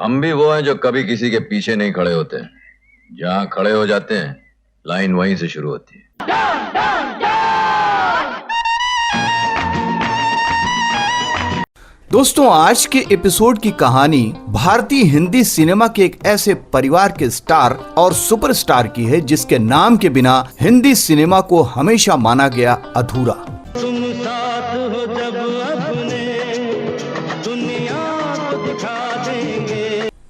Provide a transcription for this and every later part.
हम भी वो हैं जो कभी किसी के पीछे नहीं खड़े होते। जहां खड़े हो जाते हैं लाइन वहीं से शुरू होती है। दोस्तों, आज के एपिसोड की कहानी भारतीय हिंदी सिनेमा के एक ऐसे परिवार के स्टार और सुपरस्टार की है जिसके नाम के बिना हिंदी सिनेमा को हमेशा माना गया अधूरा। तुम साथ हो जब अपने दुनिया को दिखा देंगे।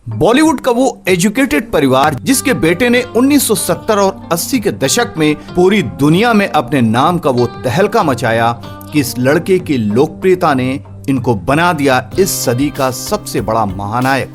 बॉलीवुड का वो एजुकेटेड परिवार जिसके बेटे ने 1970 और 80 के दशक में पूरी दुनिया में अपने नाम का वो तहलका मचाया कि इस लड़के की लोकप्रियता ने इनको बना दिया इस सदी का सबसे बड़ा महानायक।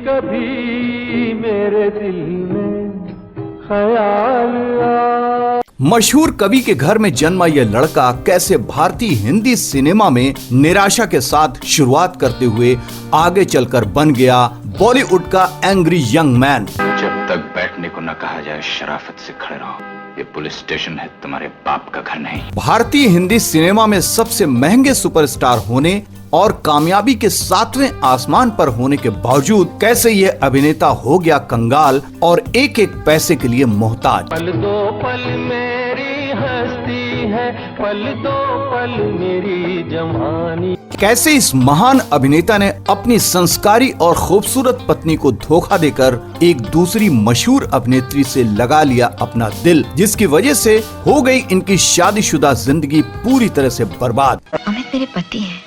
कभी मेरे दिल में ख्याल आया। मशहूर कवि के घर में जन्मा यह लड़का कैसे भारतीय हिंदी सिनेमा में निराशा के साथ शुरुआत करते हुए आगे चलकर बन गया बॉलीवुड का एंग्री यंग मैन। जब तक बैठने को न कहा जाए शराफत से खड़े रहो। ये पुलिस स्टेशन है, तुम्हारे बाप का घर नहीं। भारतीय हिंदी सिनेमा में सबसे महंगे सुपरस्टार होने और कामयाबी के 7वें आसमान पर होने के बावजूद कैसे यह अभिनेता हो गया कंगाल और एक एक पैसे के लिए मोहताज। पल दो पल मेरी हस्ती है, पल दो पल मेरी जवानी। कैसे इस महान अभिनेता ने अपनी संस्कारी और खूबसूरत पत्नी को धोखा देकर एक दूसरी मशहूर अभिनेत्री से लगा लिया अपना दिल, जिसकी वजह से हो गई इनकी शादीशुदा जिंदगी पूरी तरह से बर्बाद। अमित मेरे पति हैं,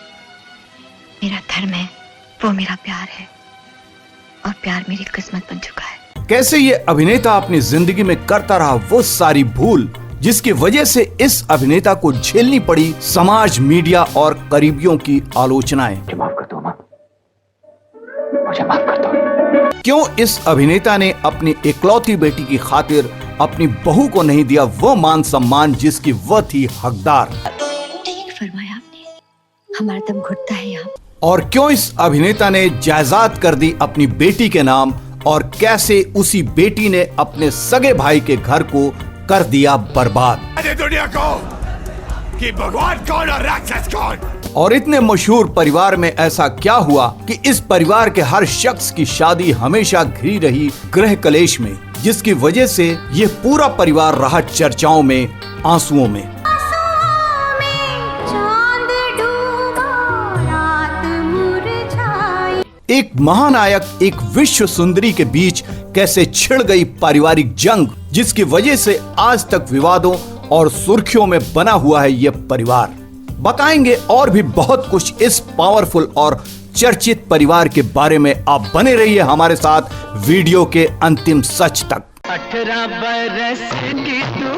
मेरा धर्म है, वो मेरा प्यार है और प्यार मेरी किस्मत बन चुका है। कैसे ये अभिनेता अपनी जिंदगी में करता रहा वो सारी भूल जिसकी वजह से इस अभिनेता को झेलनी पड़ी समाज, मीडिया और करीबियों की आलोचनाएं। माफ कर दो मां, मुझे माफ कर दो। क्यों इस अभिनेता ने अपनी इकलौती बेटी की खातिर अपनी बहू को नहीं दिया वो मान सम्मान जिसकी वह थी हकदार। ठीक फरमाया आपने, हमारा दम घुटता है यहाँ। और क्यों इस अभिनेता ने जायदाद कर दी अपनी बेटी के नाम और कैसे उसी बेटी ने अपने सगे भाई के घर को कर दिया बर्बाद। दुनिया को कि भगवान कौन और राक्षस कौन। और इतने मशहूर परिवार में ऐसा क्या हुआ कि इस परिवार के हर शख्स की शादी हमेशा घिरी रही गृह कलेश में, जिसकी वजह से ये पूरा परिवार रहा चर्चाओं में, आंसुओं में। एक महानायक, एक विश्व सुंदरी के बीच कैसे छिड़ गई पारिवारिक जंग, जिसकी वजह से आज तक विवादों और सुर्खियों में बना हुआ है यह परिवार। बताएंगे और भी बहुत कुछ इस पावरफुल और चर्चित परिवार के बारे में। आप बने रहिए हमारे साथ वीडियो के अंतिम सच तक। 18 बरस की तू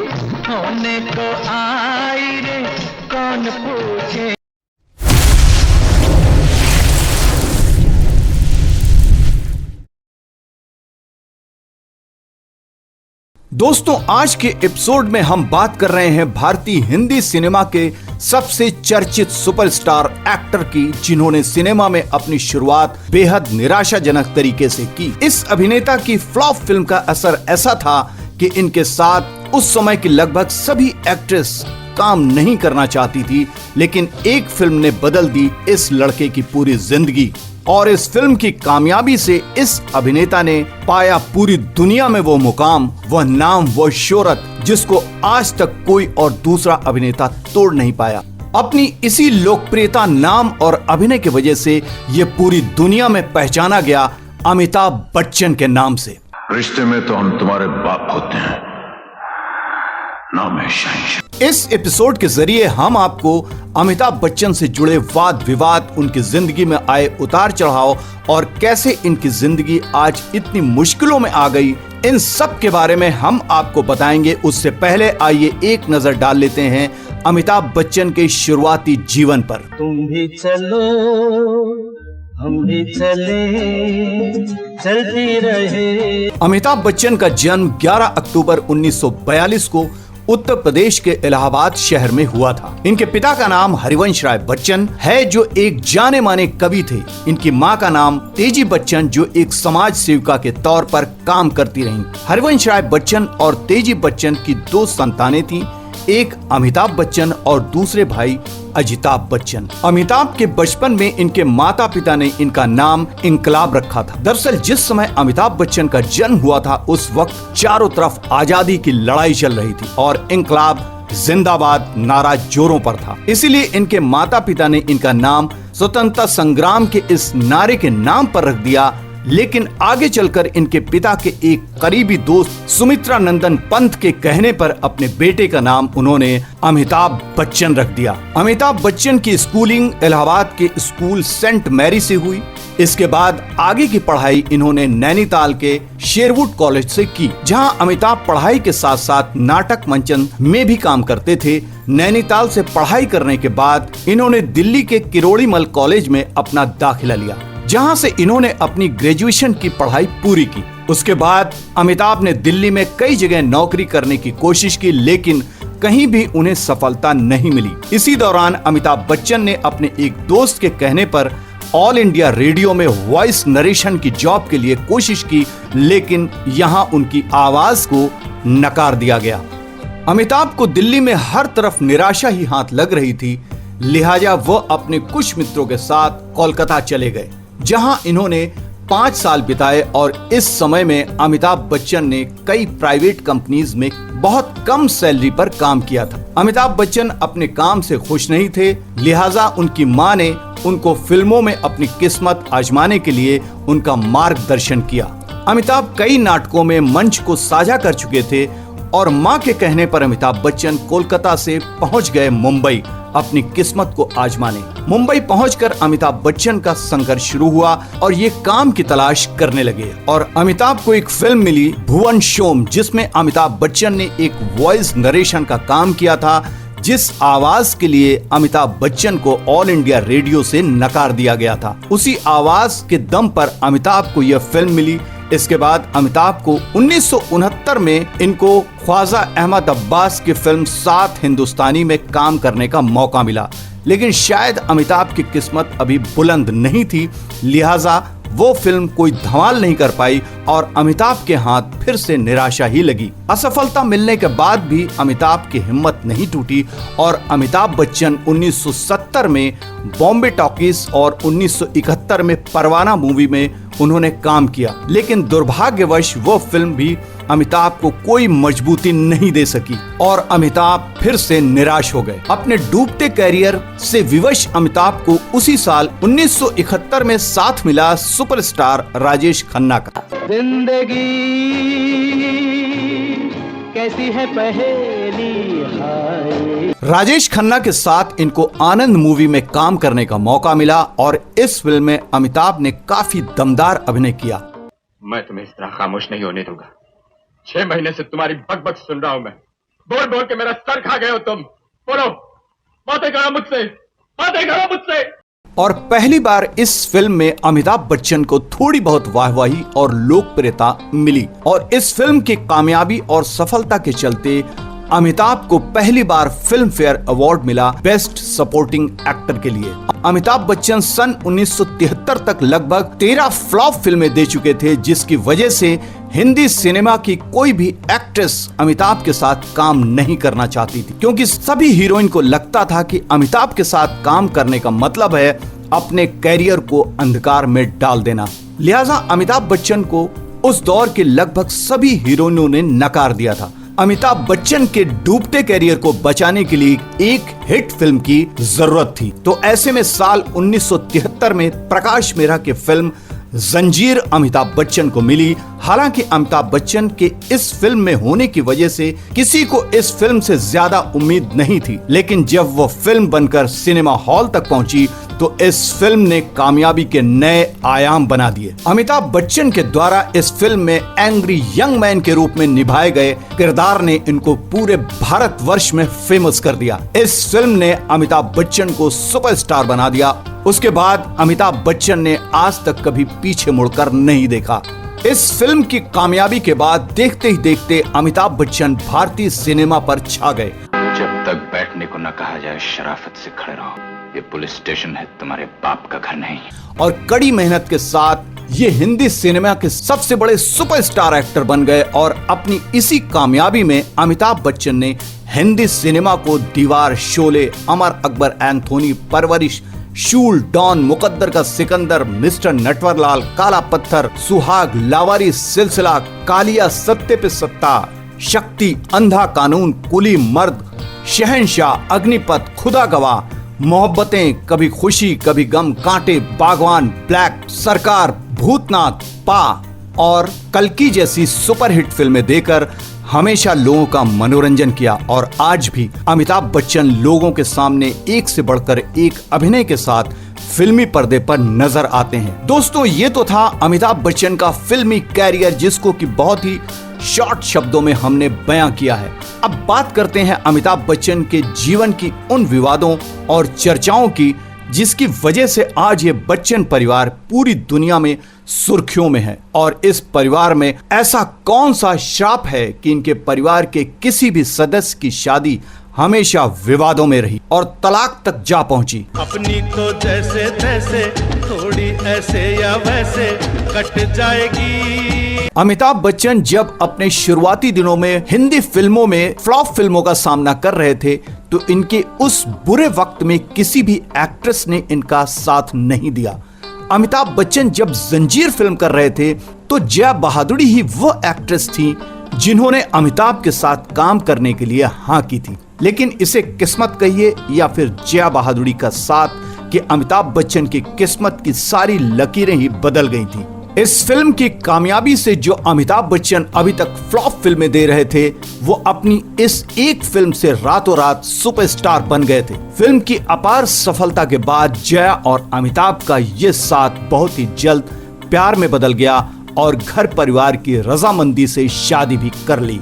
होने को आई रे, कौन पूछे। दोस्तों, आज के एपिसोड में हम बात कर रहे हैं भारतीय हिंदी सिनेमा के सबसे चर्चित सुपरस्टार एक्टर की, जिन्होंने सिनेमा में अपनी शुरुआत बेहद निराशाजनक तरीके से की। इस अभिनेता की फ्लॉप फिल्म का असर ऐसा था कि इनके साथ उस समय की लगभग सभी एक्ट्रेस काम नहीं करना चाहती थी, लेकिन एक फिल्म ने बदल दी इस लड़के की पूरी जिंदगी। और इस फिल्म की कामयाबी से इस अभिनेता ने पाया पूरी दुनिया में वो मुकाम, वह नाम, वह शोहरत जिसको आज तक कोई और दूसरा अभिनेता तोड़ नहीं पाया। अपनी इसी लोकप्रियता, नाम और अभिनय की वजह से ये पूरी दुनिया में पहचाना गया अमिताभ बच्चन के नाम से। रिश्ते में तो हम तुम्हारे बाप होते हैं, नाम है शहंशाह। इस एपिसोड के जरिए हम आपको अमिताभ बच्चन से जुड़े वाद विवाद, उनकी जिंदगी में आए उतार चढ़ाव और कैसे इनकी जिंदगी आज इतनी मुश्किलों में आ गई, इन सब के बारे में हम आपको बताएंगे। उससे पहले आइए एक नजर डाल लेते हैं अमिताभ बच्चन के शुरुआती जीवन पर। तुम भी चलो हम भी चले, चलते रहे। अमिताभ बच्चन का जन्म 11 अक्टूबर 1942 को उत्तर प्रदेश के इलाहाबाद शहर में हुआ था। इनके पिता का नाम हरिवंश राय बच्चन है, जो एक जाने माने कवि थे। इनकी मां का नाम तेजी बच्चन, जो एक समाज सेविका के तौर पर काम करती रहीं। हरिवंश राय बच्चन और तेजी बच्चन की 2 संतानें थीं। एक अमिताभ बच्चन और दूसरे भाई अजिताभ बच्चन। अमिताभ के बचपन में इनके माता पिता ने इनका नाम इनकलाब रखा था। दरअसल जिस समय अमिताभ बच्चन का जन्म हुआ था उस वक्त चारों तरफ आजादी की लड़ाई चल रही थी और इनकलाब जिंदाबाद नारा जोरों पर था। इसीलिए इनके माता पिता ने इनका नाम स्वतंत्रता संग्राम के इस नारे के नाम पर रख दिया। लेकिन आगे चलकर इनके पिता के एक करीबी दोस्त सुमित्रा नंदन पंत के कहने पर अपने बेटे का नाम उन्होंने अमिताभ बच्चन रख दिया। अमिताभ बच्चन की स्कूलिंग इलाहाबाद के स्कूल सेंट मैरी से हुई। इसके बाद आगे की पढ़ाई इन्होंने नैनीताल के शेरवुड कॉलेज से की, जहां अमिताभ पढ़ाई के साथ साथ नाटक मंचन में भी काम करते थे। नैनीताल से पढ़ाई करने के बाद इन्होंने दिल्ली के किरोड़ीमल कॉलेज में अपना दाखिला लिया, जहां से इन्होंने अपनी ग्रेजुएशन की पढ़ाई पूरी की। उसके बाद अमिताभ ने दिल्ली में कई जगह नौकरी करने की कोशिश की, लेकिन कहीं भी उन्हें सफलता नहीं मिली। इसी दौरान अमिताभ बच्चन ने अपने एक दोस्त के कहने पर ऑल इंडिया रेडियो में वॉइस नरेशन की जॉब के लिए कोशिश की, लेकिन यहां उनकी आवाज को नकार दिया गया। अमिताभ को दिल्ली में हर तरफ निराशा ही हाथ लग रही थी, लिहाजा वो अपने कुछ मित्रों के साथ कोलकाता चले गए, जहां इन्होंने 5 साल बिताए और इस समय में अमिताभ बच्चन ने कई प्राइवेट कंपनीज में बहुत कम सैलरी पर काम किया था। अमिताभ बच्चन अपने काम से खुश नहीं थे, लिहाजा उनकी मां ने उनको फिल्मों में अपनी किस्मत आजमाने के लिए उनका मार्गदर्शन किया। अमिताभ कई नाटकों में मंच को साझा कर चुके थे और मां के कहने पर अमिताभ बच्चन कोलकाता से पहुंच गए मुंबई अपनी किस्मत को आजमाने। मुंबई पहुंचकर अमिताभ बच्चन का संघर्ष शुरू हुआ और ये काम की तलाश करने लगे और अमिताभ को एक फिल्म मिली भुवन शोम, जिसमें अमिताभ बच्चन ने एक वॉइस नरेशन का काम किया था, जिस आवाज के लिए अमिताभ बच्चन को ऑल इंडिया रेडियो से नकार दिया गया था। उसी आवाज के दम पर अमिताभ को यह फिल्म मिली। इसके बाद अमिताभ को 1969 में इनको ख्वाजा अहमद अब्बास की फिल्म 7 हिंदुस्तानी में काम करने का मौका मिला, लेकिन शायद अमिताभ की किस्मत अभी बुलंद नहीं थी, लिहाजा वो फिल्म कोई धमाल नहीं कर पाई और अमिताभ के हाथ फिर से निराशा ही लगी। असफलता मिलने के बाद भी अमिताभ की हिम्मत नहीं टूटी और अमिताभ बच्चन 1970 में बॉम्बे टॉकीज और 1971 में परवाना मूवी में उन्होंने काम किया, लेकिन दुर्भाग्यवश वो फिल्म भी अमिताभ को कोई मजबूती नहीं दे सकी और अमिताभ फिर से निराश हो गए। अपने डूबते कैरियर से विवश अमिताभ को उसी साल 1971 में साथ मिला सुपरस्टार राजेश खन्ना का। जिंदगी कैसी है पहेली हाय। राजेश खन्ना के साथ इनको आनंद मूवी में काम करने का मौका मिला और इस फिल्म में अमिताभ ने काफी दमदार अभिनय किया। मैं तुम्हें इस तरह खामोश नहीं होने दूंगा। 6 महीने से तुम्हारी बक सुन रहा हूं मैं। बोल बोल के मेरा सर खा गए हो तुम। बोलो, बातें करो मुझसे, बातें करो मुझसे। और पहली बार इस फिल्म में अमिताभ बच्चन को थोड़ी बहुत वाहवाही और लोकप्रियता मिली और इस फिल्म की कामयाबी और सफलता के चलते अमिताभ को पहली बार फिल्म फेयर अवार्ड मिला बेस्ट सपोर्टिंग एक्टर के लिए। अमिताभ बच्चन सन 1973 तक लगभग 13 फ्लॉप फिल्में दे चुके थे, जिसकी वजह से हिंदी सिनेमा की कोई भी एक्ट्रेस अमिताभ के साथ काम नहीं करना चाहती थी, क्योंकि सभी हीरोइन को लगता था कि अमिताभ के साथ काम करने का मतलब है अपने कैरियर को अंधकार में डाल देना। लिहाजा अमिताभ बच्चन को उस दौर के लगभग सभी हीरोइनों ने नकार दिया था। अमिताभ बच्चन के डूबते कैरियर को बचाने के लिए एक हिट फिल्म की जरूरत थी, तो ऐसे में साल 1973 में प्रकाश मेहरा की फिल्म जंजीर अमिताभ बच्चन को मिली। हालांकि अमिताभ बच्चन के इस फिल्म में होने की वजह से किसी को इस फिल्म से ज्यादा उम्मीद नहीं थी, लेकिन जब वो फिल्म बनकर सिनेमा हॉल तक पहुंची तो इस फिल्म ने कामयाबी के नए आयाम बना दिए। अमिताभ बच्चन के द्वारा इस फिल्म में एंग्री यंग मैन के रूप में निभाए गए किरदार ने इनको पूरे भारतवर्ष में फेमस कर दिया। इस फिल्म ने अमिताभ बच्चन को सुपरस्टार बना दिया। उसके बाद अमिताभ बच्चन ने आज तक कभी पीछे मुड़कर नहीं देखा। इस फिल्म की कामयाबी के बाद देखते ही देखते अमिताभ बच्चन भारतीय सिनेमा पर छा गए। जब तक बैठने को न कहा जाए शराफत से खड़े रहो। ये पुलिस स्टेशन है, तुम्हारे बाप का घर नहीं। और कड़ी मेहनत के साथ ये हिंदी सिनेमा के सबसे बड़े सुपरस्टार एक्टर बन गए और अपनी इसी कामयाबी में अमिताभ बच्चन ने हिंदी सिनेमा को दीवार, शोले, अमर अकबर एंथोनी, परवरिश, शूल, डॉन, मुकद्दर का सिकंदर, मिस्टर नटवरलाल, काला पत्थर, सुहाग, लावारिस, सिलसिला, कालिया, सत्ते पे सत्ता, शक्ति, अंधा कानून, कुली, मर्द, शहंशाह, अग्निपथ, खुदा गवाह, मोहब्बतें, कभी खुशी कभी गम, कांटे, बागवान, ब्लैक, सरकार, भूतनाथ, पा और कल्कि जैसी सुपरहिट फिल्में देकर हमेशा लोगों का मनोरंजन किया और आज भी अमिताभ बच्चन लोगों के सामने एक से बढ़कर एक अभिनय के साथ फिल्मी पर्दे पर नजर आते हैं। दोस्तों, ये तो था अमिताभ बच्चन का फिल्मी कैरियर, जिसको कि बहुत ही शॉर्ट शब्दों में हमने बयां किया है। अब बात करते हैं अमिताभ बच्चन के जीवन की उन विवादों और चर्चाओं की जिसकी वजह से आज ये बच्चन परिवार पूरी दुनिया में सुर्खियों में है। और इस परिवार में ऐसा कौन सा श्राप है कि इनके परिवार के किसी भी सदस्य की शादी हमेशा विवादों में रही और तलाक तक जा पहुंची। अपनी तो जैसे तैसे थोड़ी ऐसे या वैसे कट जाएगी। अमिताभ बच्चन जब अपने शुरुआती दिनों में हिंदी फिल्मों में फ्लॉप फिल्मों का सामना कर रहे थे तो इनके उस बुरे वक्त में किसी भी एक्ट्रेस ने इनका साथ नहीं दिया। अमिताभ बच्चन जब जंजीर फिल्म कर रहे थे तो जया बहादुरी ही वो एक्ट्रेस थी जिन्होंने अमिताभ के साथ काम करने के लिए हाँ की थी। लेकिन इसे किस्मत कहिए या फिर जया बहादुरी का साथ कि अमिताभ बच्चन की किस्मत की सारी लकीरें ही बदल गई थी। इस फिल्म की कामयाबी से जो अमिताभ बच्चन अभी तक फ्लॉप फिल्में दे रहे थे वो अपनी इस एक फिल्म से रातों रात सुपरस्टार बन गए थे। फिल्म की अपार सफलता के बाद जया और अमिताभ का ये साथ बहुत ही जल्द प्यार में बदल गया और घर परिवार की रजामंदी से शादी भी कर ली।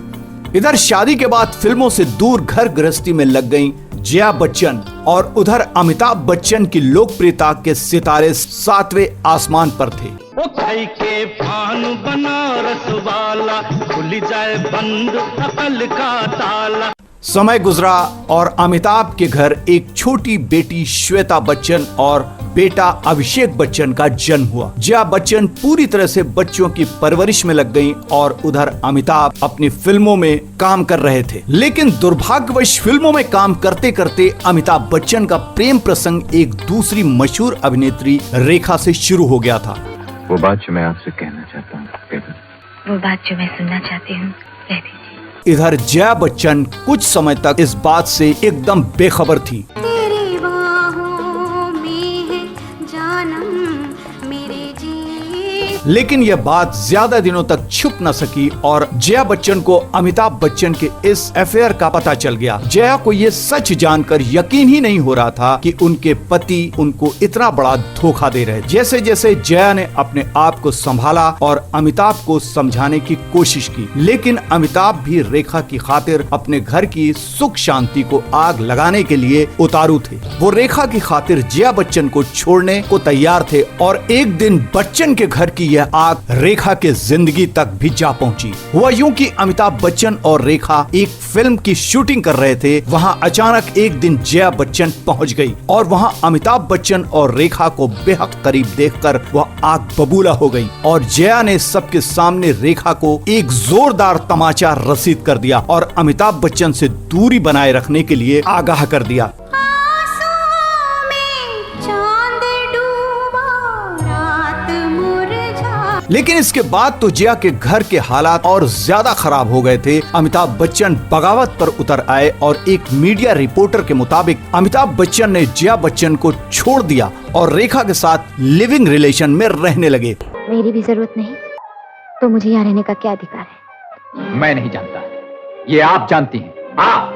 इधर शादी के बाद फिल्मों से दूर घर गृहस्थी में लग गईं जया बच्चन और उधर अमिताभ बच्चन की लोकप्रियता के सितारे सातवें आसमान पर थे। ओ खाई के पान बनारस वाला खुल जाए बंद अकल का ताला। समय गुजरा और अमिताभ के घर एक छोटी बेटी श्वेता बच्चन और बेटा अभिषेक बच्चन का जन्म हुआ। जया बच्चन पूरी तरह से बच्चों की परवरिश में लग गईं और उधर अमिताभ अपनी फिल्मों में काम कर रहे थे। लेकिन दुर्भाग्यवश फिल्मों में काम करते करते अमिताभ बच्चन का प्रेम प्रसंग एक दूसरी मशहूर अभिनेत्री रेखा से शुरू हो गया था। वो बात जो मैं आपसे कहना चाहता हूँ, वो बात जो मैं सुनना चाहती हूँ, कह दीजिए। इधर जया बच्चन कुछ समय तक इस बात से एकदम बेखबर थी। तेरी बाहों में है जानम मेरे जी। लेकिन यह बात ज्यादा दिनों तक छुप न सकी और जया बच्चन को अमिताभ बच्चन के इस अफेयर का पता चल गया। जया को यह सच जानकर यकीन ही नहीं हो रहा था कि उनके पति उनको इतना बड़ा धोखा दे रहे। जैसे जैसे जया ने अपने आप को संभाला और अमिताभ को समझाने की कोशिश की, लेकिन अमिताभ भी रेखा की खातिर अपने घर की सुख शांति को आग लगाने के लिए उतारू थे। वो रेखा की खातिर जया बच्चन को छोड़ने को तैयार थे और एक दिन बच्चन के घर की यह आग रेखा के जिंदगी तक भी जा पहुंची। हुआ यूं कि अमिताभ बच्चन और रेखा एक फिल्म की शूटिंग कर रहे थे। वहां अचानक एक दिन जया बच्चन पहुंच गई और वहां अमिताभ बच्चन और रेखा को बेहद करीब देखकर वह आग बबूला हो गई और जया ने सबके सामने रेखा को एक जोरदार तमाचा रसीद कर दिया और अमिताभ बच्चन से दूरी बनाए रखने के लिए आगाह कर दिया। लेकिन इसके बाद तो जया के घर के हालात और ज्यादा खराब हो गए थे। अमिताभ बच्चन बगावत पर उतर आए और एक मीडिया रिपोर्टर के मुताबिक अमिताभ बच्चन ने जया बच्चन को छोड़ दिया और रेखा के साथ लिविंग रिलेशन में रहने लगे। मेरी भी जरूरत नहीं तो मुझे यहाँ रहने का क्या अधिकार है? मैं नहीं जानता, ये आप जानती हैं। आप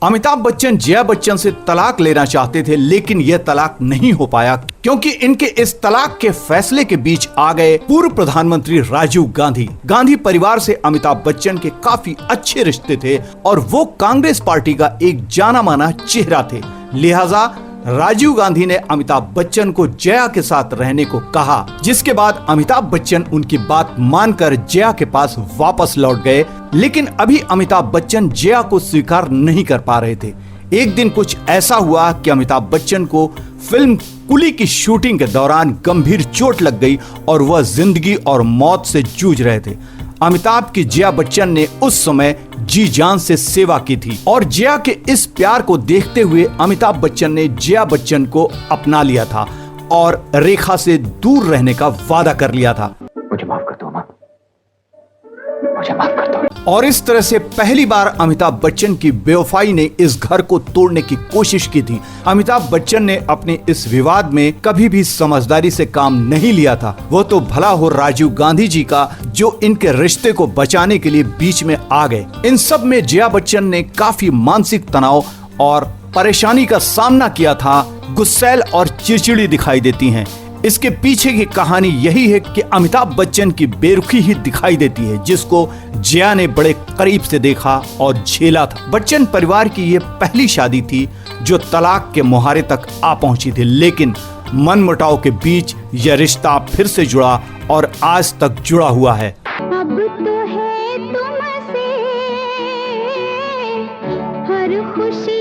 अमिताभ बच्चन जया बच्चन से तलाक लेना चाहते थे, लेकिन यह तलाक नहीं हो पाया क्योंकि इनके इस तलाक के फैसले के बीच आ गए पूर्व प्रधानमंत्री राजीव गांधी। गांधी परिवार से अमिताभ बच्चन के काफी अच्छे रिश्ते थे और वो कांग्रेस पार्टी का एक जाना माना चेहरा थे। लिहाजा राजीव गांधी ने अमिताभ बच्चन को जया के साथ रहने को कहा, जिसके बाद अमिताभ बच्चन उनकी बात मानकर जया के पास वापस लौट गए। लेकिन अभी अमिताभ बच्चन जया को स्वीकार नहीं कर पा रहे थे। एक दिन कुछ ऐसा हुआ कि अमिताभ बच्चन को फिल्म कुली की शूटिंग के दौरान गंभीर चोट लग गई और वह जिंदगी और मौत से जूझ रहे थे। अमिताभ की जया बच्चन ने उस समय जी जान से सेवा की थी और जया के इस प्यार को देखते हुए अमिताभ बच्चन ने जया बच्चन को अपना लिया था और रेखा से दूर रहने का वादा कर लिया था। मुझे माफ कर दो मां, मुझे माफ कर दो। और इस तरह से पहली बार अमिताभ बच्चन की बेवफाई ने इस घर को तोड़ने की कोशिश की थी। अमिताभ बच्चन ने अपने इस विवाद में कभी भी समझदारी से काम नहीं लिया था। वो तो भला हो राजीव गांधी जी का, जो इनके रिश्ते को बचाने के लिए बीच में आ गए। इन सब में जया बच्चन ने काफी मानसिक तनाव और परेशानी का सामना किया था। गुस्सैल और चिड़चिड़ी दिखाई देती हैं। इसके पीछे की कहानी यही है कि अमिताभ बच्चन की बेरुखी ही दिखाई देती है, जिसको जया ने बड़े करीब से देखा और झेला था। बच्चन परिवार की ये पहली शादी थी जो तलाक के मुहारे तक आ पहुंची थी, लेकिन मनमुटाव के बीच यह रिश्ता फिर से जुड़ा और आज तक जुड़ा हुआ है। अब तो है तुमसे हर खुशी।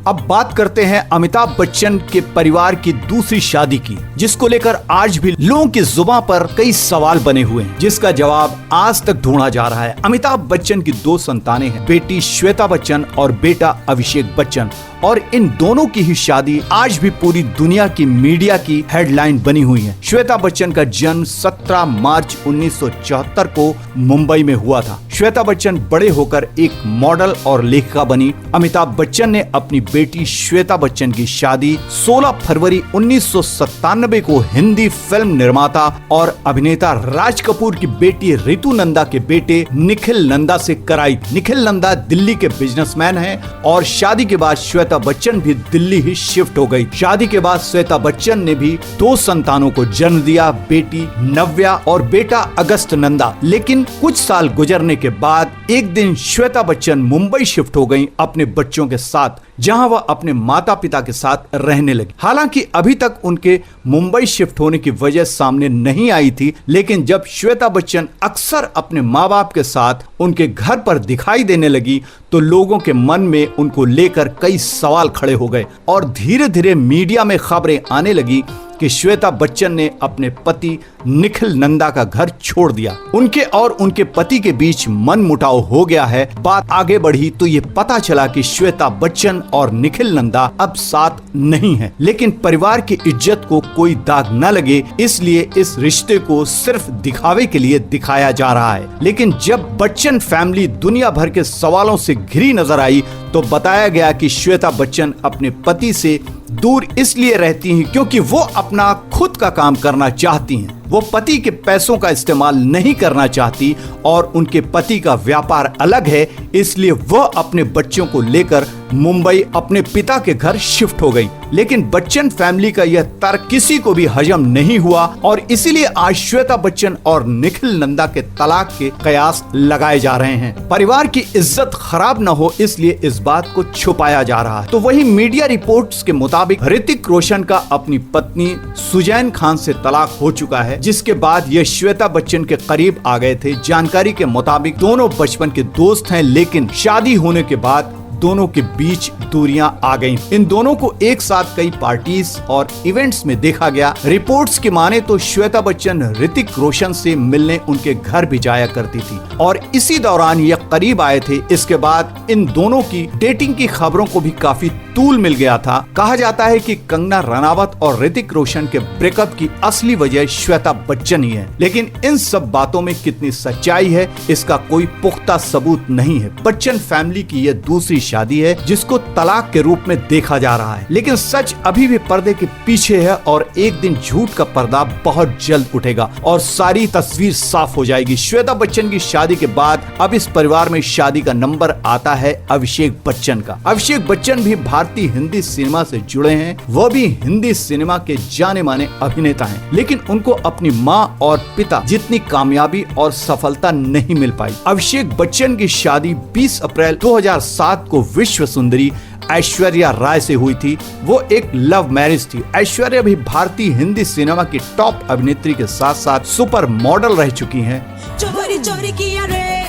अब बात करते हैं अमिताभ बच्चन के परिवार की दूसरी शादी की, जिसको लेकर आज भी लोगों की जुबान पर कई सवाल बने हुए हैं, जिसका जवाब आज तक ढूंढा जा रहा है। अमिताभ बच्चन की 2 संतानें हैं, बेटी श्वेता बच्चन और बेटा अभिषेक बच्चन, और इन दोनों की ही शादी आज भी पूरी दुनिया की मीडिया की हेडलाइन बनी हुई है। श्वेता बच्चन का जन्म 17 मार्च 1974 को मुंबई में हुआ था। श्वेता बच्चन बड़े होकर एक मॉडल और लेखिका बनी। अमिताभ बच्चन ने अपनी बेटी श्वेता बच्चन की शादी 16 फरवरी 1997 को हिंदी फिल्म निर्माता और अभिनेता राज कपूर की बेटी रितु नंदा के बेटे निखिल नंदा से कराई। निखिल नंदा दिल्ली के बिजनेसमैन हैं और शादी के बाद श्वेता बच्चन भी दिल्ली ही शिफ्ट हो गई। शादी के बाद श्वेता बच्चन ने भी 2 संतानों को जन्म दिया, बेटी नव्या और बेटा अगस्त नंदा। लेकिन कुछ साल गुजरने के बाद एक दिन श्वेता बच्चन मुंबई शिफ्ट हो गईं अपने बच्चों के साथ, जहां वह अपने माता पिता के साथ रहने लगी। हालांकि अभी तक उनके मुंबई शिफ्ट होने की वजह सामने नहीं आई थी, लेकिन जब श्वेता बच्चन अक्सर अपने माँ बाप के साथ उनके घर पर दिखाई देने लगी तो लोगों के मन में उनको लेकर कई सवाल खड़े हो गए और धीरे धीरे मीडिया में खबरें आने लगी कि श्वेता बच्चन ने अपने पति निखिल नंदा का घर छोड़ दिया। उनके और उनके पति के बीच मनमुटाव हो गया है। बात आगे बढ़ी तो ये पता चला कि श्वेता बच्चन और निखिल नंदा अब साथ नहीं है, लेकिन परिवार की इज्जत को कोई दाग न लगे इसलिए इस रिश्ते को सिर्फ दिखावे के लिए दिखाया जा रहा है। लेकिन जब बच्चन फैमिली दुनिया भर के सवालों से घिरी नजर आई तो बताया गया कि श्वेता बच्चन अपने पति से दूर इसलिए रहती हैं क्योंकि वो अपना खुद का काम करना चाहती हैं। वो पति के पैसों का इस्तेमाल नहीं करना चाहती और उनके पति का व्यापार अलग है, इसलिए वह अपने बच्चों को लेकर मुंबई अपने पिता के घर शिफ्ट हो गई। लेकिन बच्चन फैमिली का यह तर्क किसी को भी हजम नहीं हुआ और इसीलिए आज श्वेता बच्चन और निखिल नंदा के तलाक के कयास लगाए जा रहे हैं। परिवार की इज्जत खराब न हो इसलिए इस बात को छुपाया जा रहा है। तो वही मीडिया रिपोर्ट्स के मुताबिक ऋतिक रोशन का अपनी पत्नी सुजैन खान से तलाक हो चुका है, जिसके बाद ये श्वेता बच्चन के करीब आ गए थे। जानकारी के मुताबिक दोनों बचपन के दोस्त हैं, लेकिन शादी होने के बाद दोनों के बीच दूरियां आ गईं। इन दोनों को एक साथ कई पार्टीज और इवेंट्स में देखा गया। रिपोर्ट्स की माने तो श्वेता बच्चन ऋतिक रोशन से मिलने उनके घर भी जाया करती थी और इसी दौरान ये करीब आए थे। इसके बाद इन दोनों की डेटिंग की खबरों को भी काफी तूल मिल गया था। कहा जाता है कि कंगना रनावत और ऋतिक रोशन के ब्रेकअप की असली वजह श्वेता बच्चन ही है, लेकिन इन सब बातों में कितनी सच्चाई है इसका कोई पुख्ता सबूत नहीं है। बच्चन फैमिली की यह दूसरी शादी है जिसको तलाक के रूप में देखा जा रहा है, लेकिन सच अभी भी पर्दे के पीछे है और एक दिन झूठ का पर्दा बहुत जल्द उठेगा और सारी तस्वीर साफ हो जाएगी। श्वेता बच्चन की शादी के बाद अब इस परिवार में शादी का नंबर आता है अभिषेक बच्चन का। अभिषेक बच्चन भी भारतीय हिंदी सिनेमा से जुड़े हैं, वह भी हिंदी सिनेमा के जाने माने अभिनेता हैं, लेकिन उनको अपनी माँ और पिता जितनी कामयाबी और सफलता नहीं मिल पाई। अभिषेक बच्चन की शादी 20 अप्रैल 2007 को विश्व सुंदरी ऐश्वर्या राय से हुई थी। वो एक लव मैरिज थी। ऐश्वर्या भी भारतीय हिंदी सिनेमा की टॉप अभिनेत्री के साथ साथ सुपर मॉडल रह चुकी हैं। चोरी चोरी किया रे,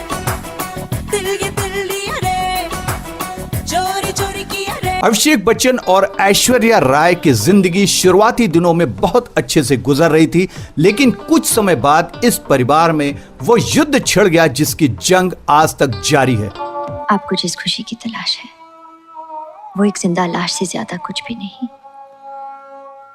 दिल ये दिल लिया रे, चोरी चोरी किया अभिषेक बच्चन और ऐश्वर्या राय की जिंदगी शुरुआती दिनों में बहुत अच्छे से गुजर रही थी, लेकिन कुछ समय बाद इस परिवार में वो युद्ध छिड़ गया जिसकी जंग आज तक जारी है। आपको जिस खुशी की तलाश है वो एक जिंदा लाश से ज्यादा कुछ भी नहीं,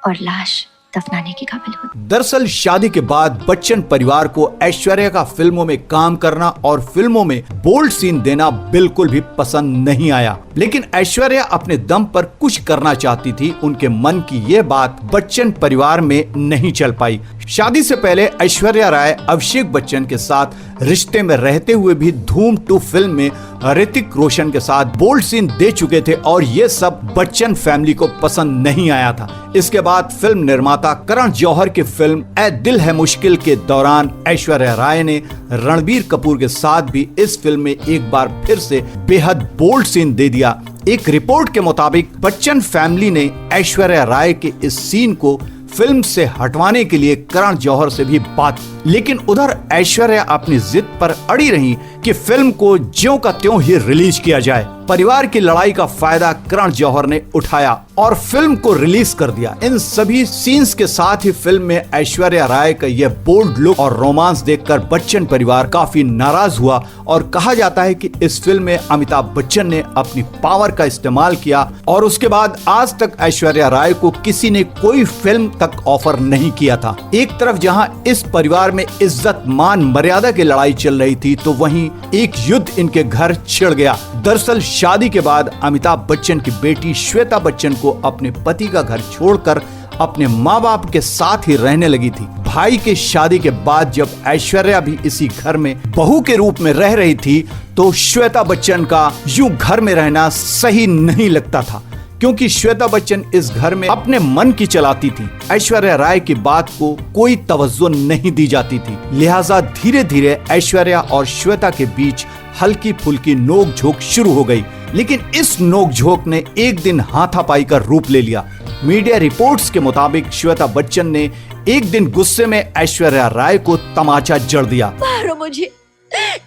और लाश दफनाने के काबिल होती। दरअसल शादी के बाद बच्चन परिवार को ऐश्वर्या का फिल्मों में काम करना और फिल्मों में बोल्ड सीन देना बिल्कुल भी पसंद नहीं आया, लेकिन ऐश्वर्या अपने दम पर कुछ करना चाहती थी। उनके मन की ये बात बच्चन परिवार में नहीं चल पाई। शादी से पहले ऐश्वर्या राय अभिषेक बच्चन के साथ रिश्ते में रहते हुए भी धूम 2 फिल्म में ऋतिक रोशन के साथ बोल्ड सीन दे चुके थे और ये सब बच्चन फैमिली को पसंद नहीं आया था। इसके बाद फिल्म निर्माता करण जौहर की फिल्म ए दिल है मुश्किल के दौरान ऐश्वर्या राय ने रणबीर कपूर के साथ भी इस फिल्म में एक बार फिर से बेहद बोल्ड सीन दे दिया। एक रिपोर्ट के मुताबिक बच्चन फैमिली ने ऐश्वर्या राय के इस सीन को फिल्म से हटवाने के लिए करण जौहर से भी बात, लेकिन उधर ऐश्वर्या अपनी जिद पर अड़ी रही कि फिल्म को ज्यों का त्यों ही रिलीज किया जाए। परिवार की लड़ाई का फायदा करण जौहर ने उठाया और फिल्म को रिलीज कर दिया। इन सभी सीन्स के साथ ही फिल्म में ऐश्वर्या राय का यह बोल्ड लुक और रोमांस देखकर बच्चन परिवार काफी नाराज हुआ और कहा जाता है कि इस फिल्म में अमिताभ बच्चन ने अपनी पावर का इस्तेमाल किया और उसके बाद आज तक ऐश्वर्या राय को किसी ने कोई फिल्म तक ऑफर नहीं किया था। एक तरफ जहां इस परिवार में इज्जत मान मर्यादा की लड़ाई चल रही थी, तो वहीं एक युद्ध इनके घर छिड़ गया। दरअसल शादी के बाद अमिताभ बच्चन की बेटी श्वेता बच्चन को अपने पति का घर छोड़कर अपने माँ बाप के साथ ही रहने लगी थी। भाई के शादी के बाद जब ऐश्वर्या भी इसी घर में बहू के रूप में रह रही थी, तो श्वेता बच्चन का यूं घर में रहना सही नहीं लगता था, क्योंकि श्वेता बच्चन इस घर में अपने मन की चलाती थी। ऐश्वर्या राय की बात को कोई तवज्जो नहीं दी जाती थी, लिहाजा धीरे धीरे ऐश्वर्या और श्वेता के बीच हल्की फुल्की नोक झोंक शुरू हो गई। लेकिन इस नोक झोंक ने एक दिन हाथापाई का रूप ले लिया। मीडिया रिपोर्ट्स के मुताबिक श्वेता बच्चन ने एक दिन गुस्से में ऐश्वर्या राय को तमाचा जड़ दिया। मारो मुझे,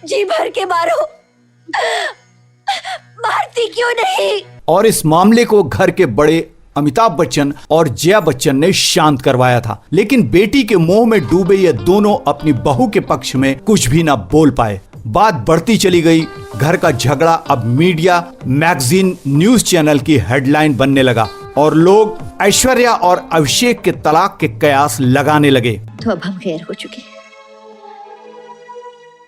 जी भर के मारो, मारती क्यों नहीं? और इस मामले को घर के बड़े अमिताभ बच्चन और जया बच्चन ने शांत करवाया था, लेकिन बेटी के मोह में डूबे ये दोनों अपनी बहू के पक्ष में कुछ भी न बोल पाए। बात बढ़ती चली गई। घर का झगड़ा अब मीडिया, मैगजीन, न्यूज चैनल की हेडलाइन बनने लगा और लोग ऐश्वर्या और अभिषेक के तलाक के कयास लगाने लगे। तो अब हम गैर हो चुके हैं,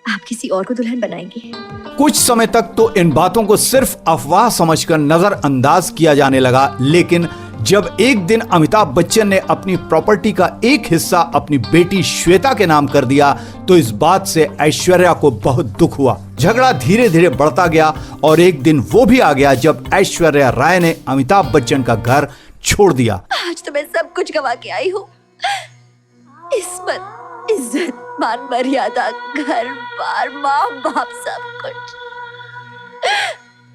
आप किसी और को दुल्हन बनाएंगे। कुछ समय तक तो इन बातों को सिर्फ अफवाह समझकर नजरअंदाज किया जाने लगा, लेकिन जब एक दिन अमिताभ बच्चन ने अपनी प्रॉपर्टी का एक हिस्सा अपनी बेटी श्वेता के नाम कर दिया, तो इस बात से ऐश्वर्या को बहुत दुख हुआ। झगड़ा धीरे धीरे बढ़ता गया और एक दिन वो भी आ गया जब ऐश्वर्या राय ने अमिताभ बच्चन का घर छोड़ दिया। आज तो मैं सब कुछ गवा के आई हूँ, इस्मत, इज्जत, मान मर्यादा, घर बार, माँ बाप, सब कुछ।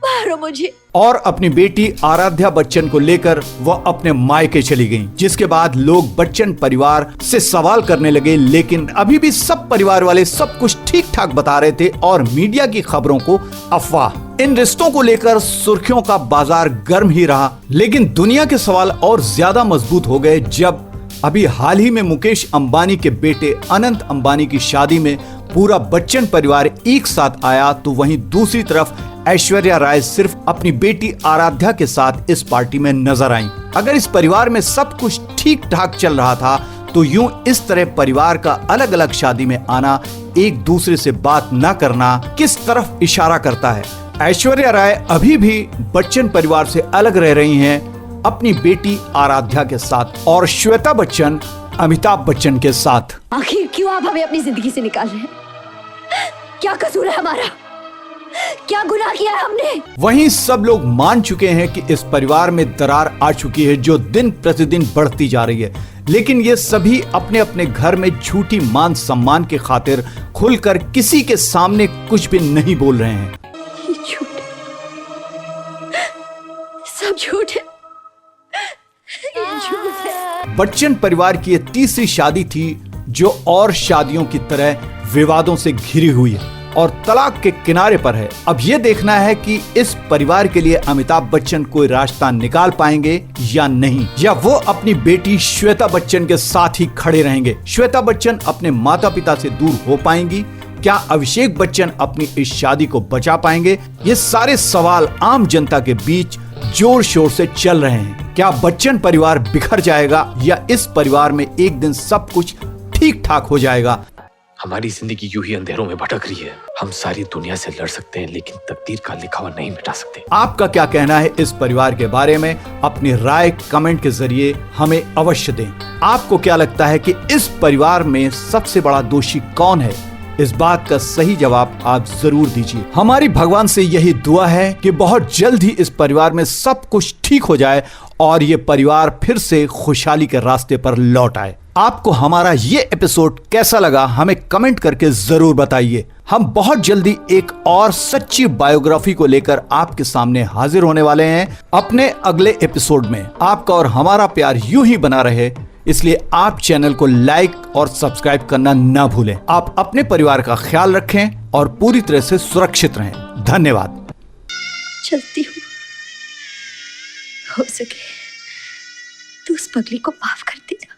मारो मुझे। और अपनी बेटी आराध्या बच्चन को लेकर वह अपने मायके चली गईं, जिसके बाद लोग बच्चन परिवार से सवाल करने लगे, लेकिन अभी भी सब परिवार वाले सब कुछ ठीक ठाक बता रहे थे और मीडिया की खबरों को अफवाह। इन रिश्तों को लेकर सुर्खियों का बाजार गर्म ही रहा, लेकिन दुनिया के सवाल और ज्यादा मजबूत हो गए जब अभी हाल ही में मुकेश अंबानी के बेटे अनंत अंबानी की शादी में पूरा बच्चन परिवार एक साथ आया, तो वहीं दूसरी तरफ ऐश्वर्या राय सिर्फ अपनी बेटी आराध्या के साथ इस पार्टी में नजर आईं। अगर इस परिवार में सब कुछ ठीक ठाक चल रहा था, तो यूं इस तरह परिवार का अलग अलग शादी में आना, एक दूसरे से बात न करना किस तरफ इशारा करता है? ऐश्वर्या राय अभी भी बच्चन परिवार से अलग रह रही हैं, अपनी बेटी आराध्या के साथ, और श्वेता बच्चन अमिताभ बच्चन के साथ। आखिर क्यों आप हमें अपनी जिंदगी से निकाल रहे हैं? क्या कसूर है हमारा? क्या गुनाह किया है हमने? वहीं सब लोग मान चुके हैं कि इस परिवार में दरार आ चुकी है जो दिन प्रतिदिन बढ़ती जा रही है, लेकिन ये सभी अपने अपने घर में झूठी मान सम्मान की खातिर खुलकर किसी के सामने कुछ भी नहीं बोल रहे हैं। झूठ, सब झूठ है, झूठ है। बच्चन परिवार की ये तीसरी शादी थी जो और शादियों की तरह विवादों से घिरी हुई है, और तलाक के किनारे पर है। अब ये देखना है कि इस परिवार के लिए अमिताभ बच्चन कोई रास्ता निकाल पाएंगे या नहीं, या वो अपनी बेटी श्वेता बच्चन के साथ ही खड़े रहेंगे। श्वेता बच्चन अपने माता पिता से दूर हो पाएंगी? क्या अभिषेक बच्चन अपनी इस शादी को बचा पाएंगे? ये सारे सवाल आम जनता के बीच जोर शोर से चल रहे हैं। क्या बच्चन परिवार बिखर जाएगा या इस परिवार में एक दिन सब कुछ ठीक ठाक हो जाएगा? हमारी जिंदगी यूं ही अंधेरों में भटक रही है। हम सारी दुनिया से लड़ सकते हैं लेकिन तकदीर का लिखा हुआ नहीं मिटा सकते। आपका क्या कहना है इस परिवार के बारे में? अपनी राय कमेंट के जरिए हमें अवश्य दें। आपको क्या लगता है कि इस परिवार में सबसे बड़ा दोषी कौन है? इस बात का सही जवाब आप जरूर दीजिए। हमारी भगवान से यही दुआ है कि बहुत जल्द ही इस परिवार में सब कुछ ठीक हो जाए और ये परिवार फिर से खुशहाली के रास्ते पर लौट आए। आपको हमारा ये एपिसोड कैसा लगा हमें कमेंट करके जरूर बताइए। हम बहुत जल्दी एक और सच्ची बायोग्राफी को लेकर आपके सामने हाजिर होने वाले हैं अपने अगले एपिसोड में। आपका और हमारा प्यार यूं ही बना रहे, इसलिए आप चैनल को लाइक और सब्सक्राइब करना ना भूलें। आप अपने परिवार का ख्याल रखें और पूरी तरह से सुरक्षित रहें। धन्यवाद। चलती हूँ, हो सके तो उस पगली को माफ कर देना।